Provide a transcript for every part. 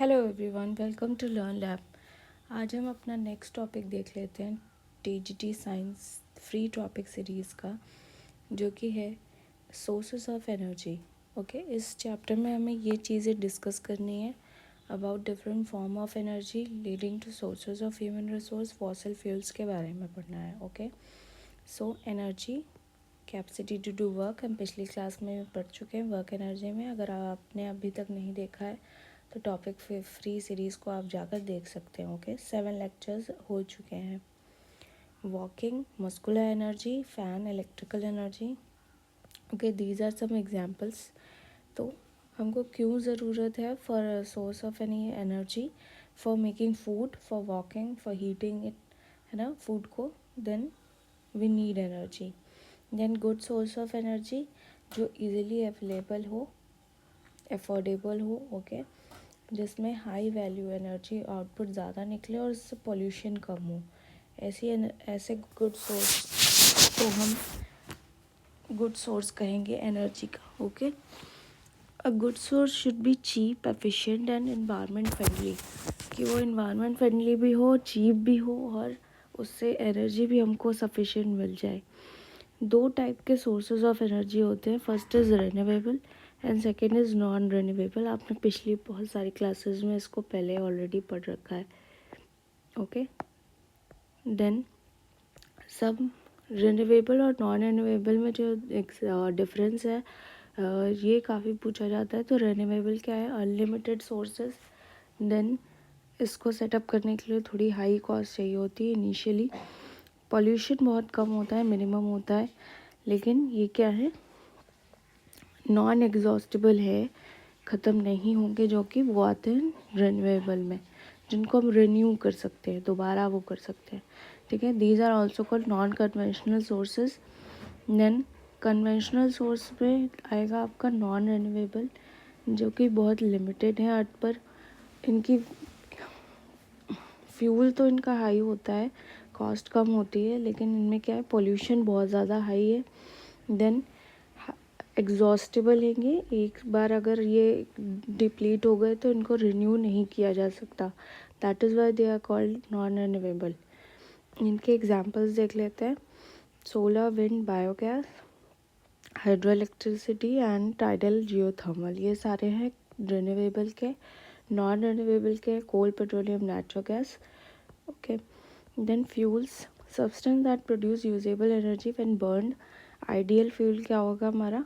Hello everyone, welcome to Learn Lab. आज हम अपना नेक्स्ट टॉपिक देख लेते हैं TGT science free topic series का, जो कि है सोर्सेस ऑफ एनर्जी। ओके, इस चैप्टर में हमें ये चीज़ें डिस्कस करनी है about different form of energy leading to sources of human resource fossil fuels के बारे में पढ़ना है। Okay, so energy capacity to do work हम पिछली क्लास में पढ़ चुके हैं वर्क एनर्जी में। अगर आपने अभी तक नहीं देखा है तो टॉपिक फ्री सीरीज़ को आप जाकर देख सकते हैं। ओके, 7 लेक्चर्स हो चुके हैं। Walking, muscular energy, fan, electrical energy. Okay, these are some examples. तो हमको क्यों ज़रूरत है for source of any energy? For making food, for walking, for heating it, है ना, फूड को। Then we need energy. Then good source of energy जो easily available हो, अफोर्डेबल हो। ओके, जिसमें हाई वैल्यू एनर्जी आउटपुट ज़्यादा निकले और उससे पोल्यूशन कम हो, ऐसे गुड सोर्स को हम गुड सोर्स कहेंगे एनर्जी का। Okay, a good source should be cheap, efficient and environment friendly, कि वो एनवायरनमेंट फ्रेंडली भी हो, चीप भी हो और उससे एनर्जी भी हमको सफिशिएंट मिल जाए। दो टाइप के सोर्सेज ऑफ एनर्जी होते हैं, first is renewable and second is non renewable. आपने पिछली बहुत सारी क्लासेस में इसको पहले ऑलरेडी पढ़ रखा है। ओके, देन सब रिन्यूएबल और नॉन रिन्यूएबल में जो डिफरेंस है ये काफ़ी पूछा जाता है। तो रिन्यूएबल क्या है? Unlimited sources. देन इसको सेटअप करने के लिए थोड़ी हाई कॉस्ट चाहिए होती है इनिशियली। पॉल्यूशन बहुत कम होता है, मिनिमम होता है। लेकिन ये क्या है? नॉन एग्जॉस्टिबल है, ख़त्म नहीं होंगे, जो कि वो आते हैं रिन्यूएबल में, जिनको हम रिन्यू कर सकते हैं, दोबारा वो कर सकते हैं। ठीक है, these are also called non conventional sources. Then conventional source में आएगा आपका नॉन रिन्यूएबल, जो कि बहुत लिमिटेड है अर्थ पर। इनकी फ्यूल तो इनका हाई होता है, कॉस्ट कम होती है, लेकिन इनमें क्या है? पोल्यूशन बहुत ज़्यादा हाई है। देन एग्जॉस्टेबल हैंगे, एक बार अगर ये डिप्लीट हो गए तो इनको रिन्यू नहीं किया जा सकता। That is why they are called non renewable. इनके एग्जांपल्स देख लेते हैं। Solar, wind, biogas, hydro electricity and tidal geothermal, ये सारे हैं रिन्यूएबल के। नॉन रिन्यूएबल के coal, petroleum, natural gas. Okay, then fuels, substance that produce usable energy when burned. Ideal fuel क्या होगा हमारा?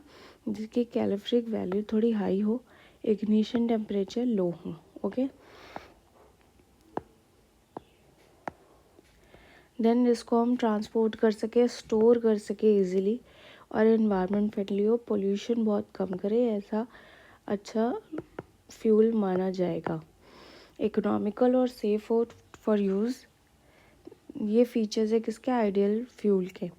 जिसकी कैलोरीफिक वैल्यू थोड़ी हाई हो, इग्निशन टेम्परेचर लो हो। ओके, देन इसको हम ट्रांसपोर्ट कर सके, स्टोर कर सके इजीली, और एनवायरनमेंट फ्रेंडली हो, पोल्यूशन बहुत कम करे, ऐसा अच्छा फ्यूल माना जाएगा। इकोनॉमिकल और सेफ हो फॉर यूज़, ये फीचर्स है किसके? आइडियल फ्यूल के।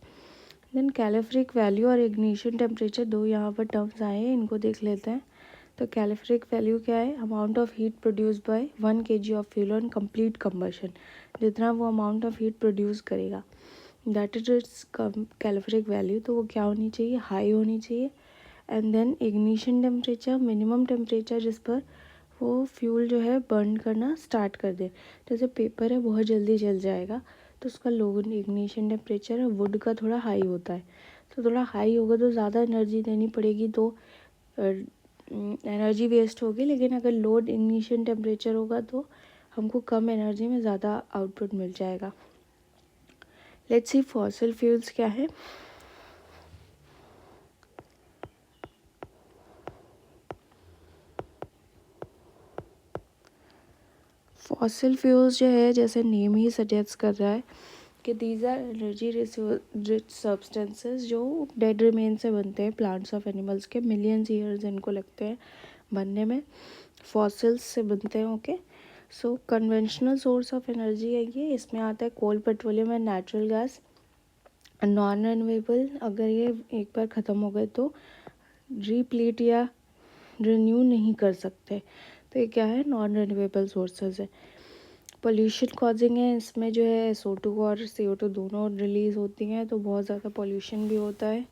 देन कैलोरीफिक वैल्यू और इग्निशन टेम्परेचर, दो यहाँ पर टर्म्स आए हैं, इनको देख लेते हैं। तो कैलोरीफिक वैल्यू क्या है? Amount of heat produce by 1 kg of fuel on complete combustion, जितना वो अमाउंट ऑफ हीट प्रोड्यूस करेगा, that is its calorific value. तो वो क्या होनी चाहिए? हाई होनी चाहिए। And then ignition temperature, minimum temperature जिस पर वो फ्यूल जो है बर्न करना स्टार्ट कर दे। जैसे पेपर है, बहुत जल्दी जल जाएगा, तो उसका लो इग्निशन टेम्परेचर है। वुड का थोड़ा हाई होता है, तो थोड़ा हाई होगा तो ज़्यादा एनर्जी देनी पड़ेगी, तो एनर्जी वेस्ट होगी। लेकिन अगर लो इग्निशन टेम्परेचर होगा तो हमको कम एनर्जी में ज़्यादा आउटपुट मिल जाएगा। लेट्स सी फॉसिल फ्यूल्स क्या है। फॉसिल फ्यूल्स जो है, जैसे नेम ही सजेस्ट कर रहा है कि these are energy rich substances जो डेड रिमेन से बनते हैं, प्लांट्स ऑफ एनिमल्स के। मिलियंस ईयर्स इनको लगते हैं बनने में, फॉसिल्स से बनते हैं। Okay, so conventional source of energy है ये। इसमें आता है coal, petroleum and natural gas. Non renewable, अगर ये एक बार ख़त्म हो गए तो रिप्लीट या रिन्यू नहीं कर सकते, तो ये क्या है? नॉन रिन्यूएबल सोर्सेज है। पोल्यूशन कॉजिंग है, इसमें जो है SO2 और CO2 दोनों रिलीज़ होती हैं, तो बहुत ज़्यादा पोल्यूशन भी होता है।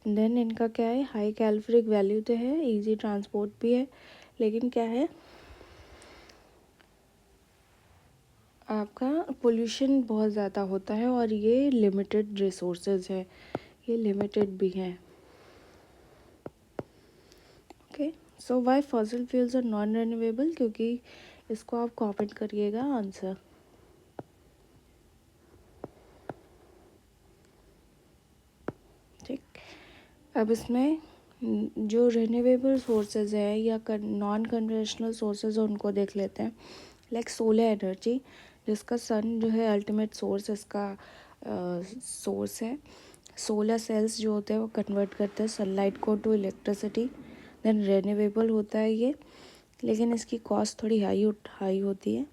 देन इनका क्या है? हाई कैलोरीफिक वैल्यू तो है, इजी ट्रांसपोर्ट भी है, लेकिन क्या है? आपका पोल्यूशन बहुत ज़्यादा होता है और ये लिमिटेड रिसोर्सेज है, ये लिमिटेड भी हैं। Okay, so why fossil fuels are non renewable, क्योंकि इसको आप कमेंट करिएगा आंसर। ठीक, अब इसमें जो रिन्यूएबल सोर्सेज है या नॉन कन्वेंशनल सोर्सेज है उनको देख लेते हैं। लाइक सोलर एनर्जी, जिसका सन जो है अल्टीमेट सोर्स इसका सोर्स है। सोलर सेल्स जो होते हैं वो कन्वर्ट करते हैं सनलाइट को टू इलेक्ट्रिसिटी, देन रिन्यूएबल होता है ये, लेकिन इसकी कॉस्ट थोड़ी हाई होती है।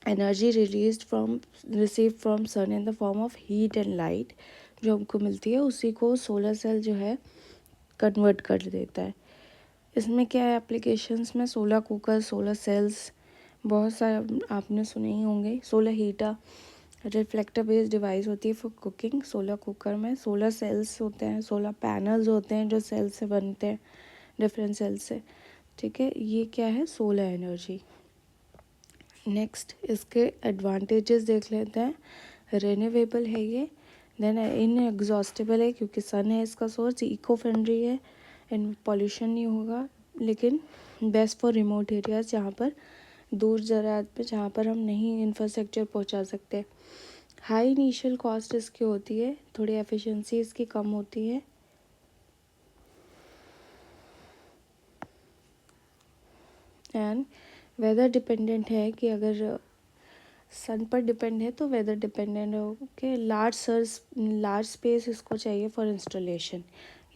Energy receive from sun in the form of heat and light, जो हमको मिलती है उसी को सोलर सेल जो है कन्वर्ट कर देता है। इसमें क्या है एप्लीकेशंस में, सोलर कुकर, सोलर सेल्स, बहुत सारे आपने सुने ही होंगे। Solar heater reflector based device होती है फॉर कुकिंग। सोलर कुकर में सोलर सेल्स होते हैं, सोलर पैनल्स होते हैं जो सेल से बनते हैं, डिफरेंट सेल से। ठीक है, ये क्या है, सोलर एनर्जी। नेक्स्ट इसके एडवांटेजेस देख लेते हैं। रिन्यूएबल है ये, देन इनएग्जॉस्टेबल है क्योंकि सन है इसका सोर्स, इको फ्रेंडली है, एंड पॉल्यूशन नहीं होगा, लेकिन बेस्ट फॉर रिमोट एरियाज, जहाँ पर दूर दराज पे जहाँ पर हम नहीं इंफ्रास्ट्रक्चर पहुँचा सकते। हाई इनिशियल कॉस्ट इसकी होती है, थोड़ी एफिशिएंसी इसकी कम होती है। एंड वेदर डिपेंडेंट है कि अगर सन पर डिपेंड है तो वेदर डिपेंडेंट है। ओके, लार्ज स्पेस इसको चाहिए फॉर इंस्टॉलेशन।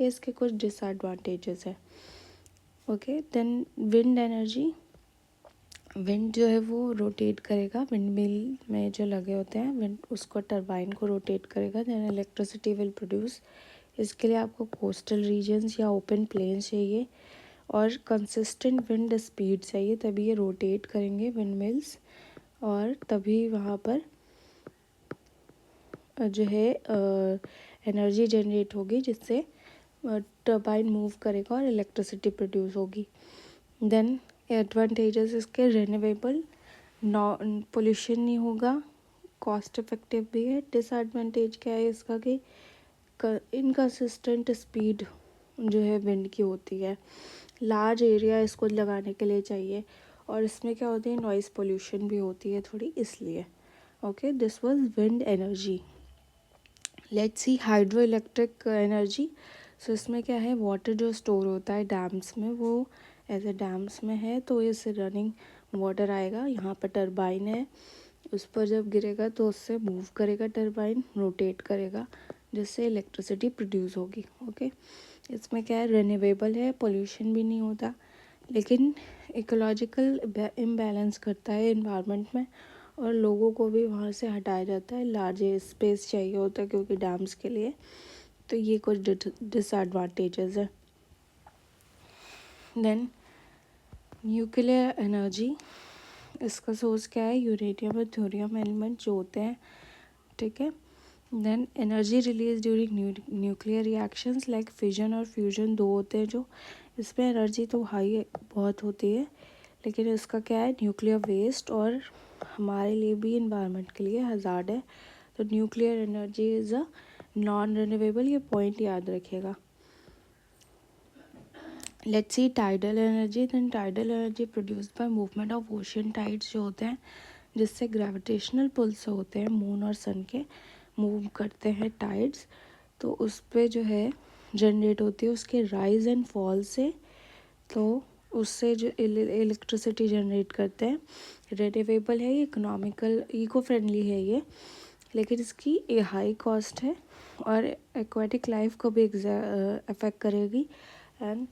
ये इसके कुछ डिसएडवांटेजेस है। Okay, then wind energy, wind जो है वो रोटेट करेगा, विंड मिल में जो लगे होते हैं विंड, उसको टरबाइन को रोटेट करेगा, देन इलेक्ट्रिसिटी विल प्रोड्यूस। इसके लिए आपको कोस्टल रीजन्स या ओपन प्लेन्स चाहिए और कंसिस्टेंट विंड स्पीड चाहिए, तभी ये रोटेट करेंगे विंड मिल्स, और तभी वहाँ पर जो है एनर्जी जनरेट होगी, जिससे टरबाइन मूव करेगा और इलेक्ट्रिसिटी प्रोड्यूस होगी। देन एडवांटेजेस इसके, रिन्यूएबल, पोल्यूशन नहीं होगा, कॉस्ट इफेक्टिव भी है। डिसएडवांटेज क्या है इसका कि इनकंसिस्टेंट स्पीड जो है विंड की होती है, लार्ज एरिया इसको लगाने के लिए चाहिए, और इसमें क्या होती है, नॉइज़ पोल्यूशन भी होती है थोड़ी, इसलिए। Okay, this was wind energy. Let's see hydro electric energy. So इसमें क्या है, वाटर जो स्टोर होता है डैम्स में, वो ऐसे डैम्स में है तो इससे रनिंग वाटर आएगा, यहाँ पर टरबाइन है, उस पर जब गिरेगा तो उससे मूव करेगा टरबाइन, रोटेट करेगा, जिससे इलेक्ट्रिसिटी प्रोड्यूस होगी। ओके, इसमें क्या है, रिन्यूएबल है, पोल्यूशन भी नहीं होता, लेकिन इकोलॉजिकल इम्बैलेंस करता है इन्वायरमेंट में, और लोगों को भी वहाँ से हटाया जाता है, लार्ज स्पेस चाहिए होता है क्योंकि डैम्स के लिए। तो ये कुछ डिसएडवांटेजेस है। देन न्यूक्लियर एनर्जी, इसका सोर्स क्या है, यूरेनियम और थोरियम एलिमेंट जो होते हैं। ठीक है, then energy release during nuclear reactions, like fission और फ्यूजन दो होते हैं जो, इसमें एनर्जी तो हाई बहुत होती है, लेकिन इसका क्या है, न्यूक्लियर वेस्ट और हमारे लिए भी इन्वायरमेंट के लिए हज़ार्ड है। तो nuclear energy is a non renewable, ये पॉइंट याद रखिएगा। Let's see tidal energy, then tidal energy produced by movement of ocean tides जो होते हैं, जिससे ग्रेविटेशनल पुल्स होते हैं मून और सन के, मूव करते हैं टाइड्स, तो उस पर जो है जनरेट होती है उसके राइज एंड फॉल से, तो उससे जो इलेक्ट्रिसिटी जनरेट करते हैं। रिन्यूएबल है, ये इकोनॉमिकल, इको फ्रेंडली है ये, लेकिन इसकी हाई कॉस्ट है और एक्वाटिक लाइफ को भी अफेक्ट करेगी, एंड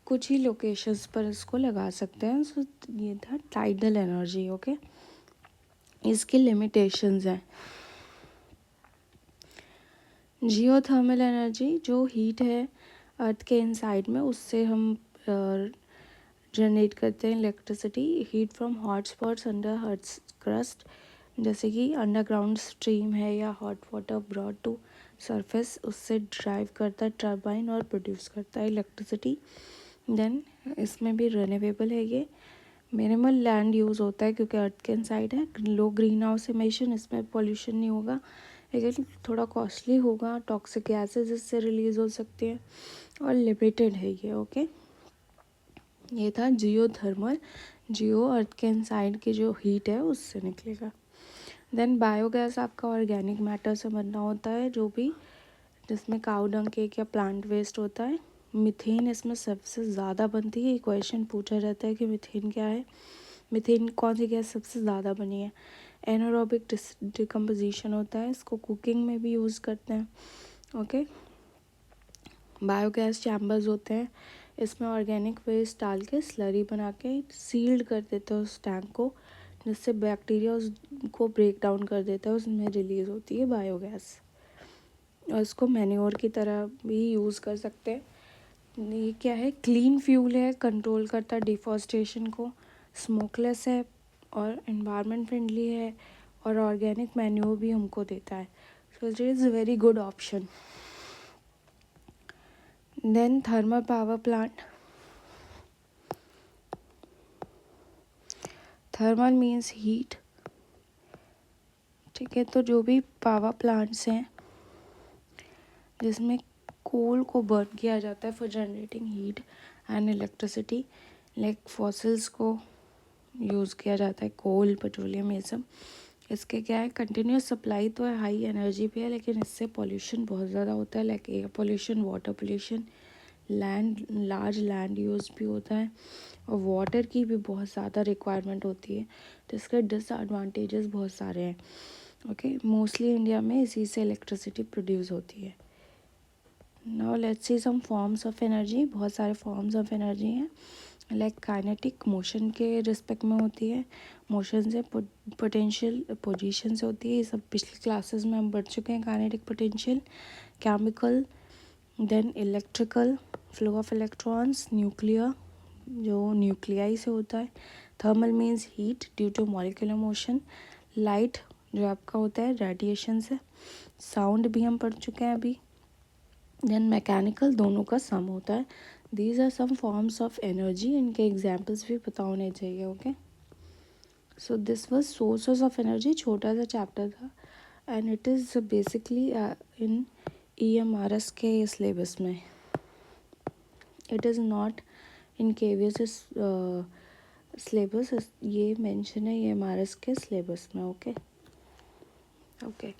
कुछ ही लोकेशंस पर इसको लगा सकते हैं। सो ये था टाइडल एनर्जी। ओके, इसकी लिमिटेशंस हैं। जियोथर्मल एनर्जी, जो हीट है अर्थ के इनसाइड में, उससे हम जनरेट करते हैं electricity, heat from hot spots under earth crust, जैसे कि अंडरग्राउंड स्ट्रीम है या hot water brought to surface, उससे ड्राइव करता है टर्बाइन और प्रोड्यूस करता है इलेक्ट्रिसिटी। देन इसमें भी रिन्यूएबल है ये, मिनिमल लैंड यूज़ होता है क्योंकि अर्थ के इनसाइड है, लो ग्रीन हाउस इमिशन, इसमें पॉल्यूशन नहीं होगा, लेकिन थोड़ा कॉस्टली होगा, टॉक्सिक गैसेज इससे रिलीज़ हो सकती हैं और लिमिटेड है ये। ओके, ये था जियो थर्मल। जियो अर्थ के इनसाइड की जो हीट है उससे निकलेगा। देन बायोगैस आपका ऑर्गेनिक मैटर से बनना होता है, जो भी जिसमें काऊ डंग केक या प्लांट वेस्ट होता है। मीथेन इसमें सबसे ज़्यादा बनती है। क्वेश्चन पूछा जाता है कि मीथेन क्या है, मीथेन कौन सी गैस सबसे ज़्यादा बनी है। एनारोबिक डिकम्पोजिशन होता है, इसको कुकिंग में भी यूज़ करते हैं। ओके, बायोगैस चैम्बर्स होते हैं, इसमें ऑर्गेनिक वेस्ट डाल के स्लरी बना के सील्ड कर देते हैं उस टैंक को, जिससे बैक्टीरिया उसको ब्रेक डाउन कर देता है, उसमें रिलीज़ होती है बायोगैस, और इसको मैन्योर की तरह भी यूज़ कर सकते हैं। ये क्या है, क्लीन फ्यूल है, कंट्रोल करता है डिफॉरेस्टेशन को, स्मोकलेस है और एनवायरनमेंट फ्रेंडली है, और ऑर्गेनिक मैन्योर भी हमको देता है। So it is very good option. Then thermal power plant. Thermal means heat, ठीक है। तो जो भी पावर प्लांट्स हैं जिसमें कोल को बर्न किया जाता है for generating heat and electricity, like fossils को यूज़ किया जाता है, कोल, पेट्रोलियम, ये सब। इसके क्या है, कंटिन्यूस सप्लाई तो है, हाई एनर्जी पे है, लेकिन इससे पॉल्यूशन बहुत ज़्यादा होता है, like air pollution, water pollution, large land use भी होता है, और वाटर की भी बहुत ज़्यादा रिक्वायरमेंट होती है। तो इसके डिसएडवांटेजेस बहुत सारे हैं। ओके, मोस्टली इंडिया में इसी से इलेक्ट्रिसिटी प्रोड्यूस होती है। Now let's see some forms of energy. बहुत सारे फॉर्म्स ऑफ एनर्जी हैं, लाइक काइनेटिक मोशन के रिस्पेक्ट में होती है, मोशन से पोटेंशियल पोजीशन से होती है, ये सब पिछली क्लासेस में हम पढ़ चुके हैं। Kinetic, potential, chemical, then electrical, flow of electrons, nuclear, जो न्यूक्लियाई से होता है। Thermal means heat due to molecular motion. Light जो आपका होता है रेडिएशन से। साउंड भी हम पढ़ चुके हैं अभी। देन मैकेनिकल, दोनों का सम होता है। These are some forms of energy, इनके एग्जाम्पल्स भी पता होने चाहिए। Okay, so this was sources of energy, छोटा सा चैप्टर था, and it is basically in EMRS के सिलेबस में। It is not in KVS syllabus, ये मेंशन है EMRS के सिलेबस में। Okay okay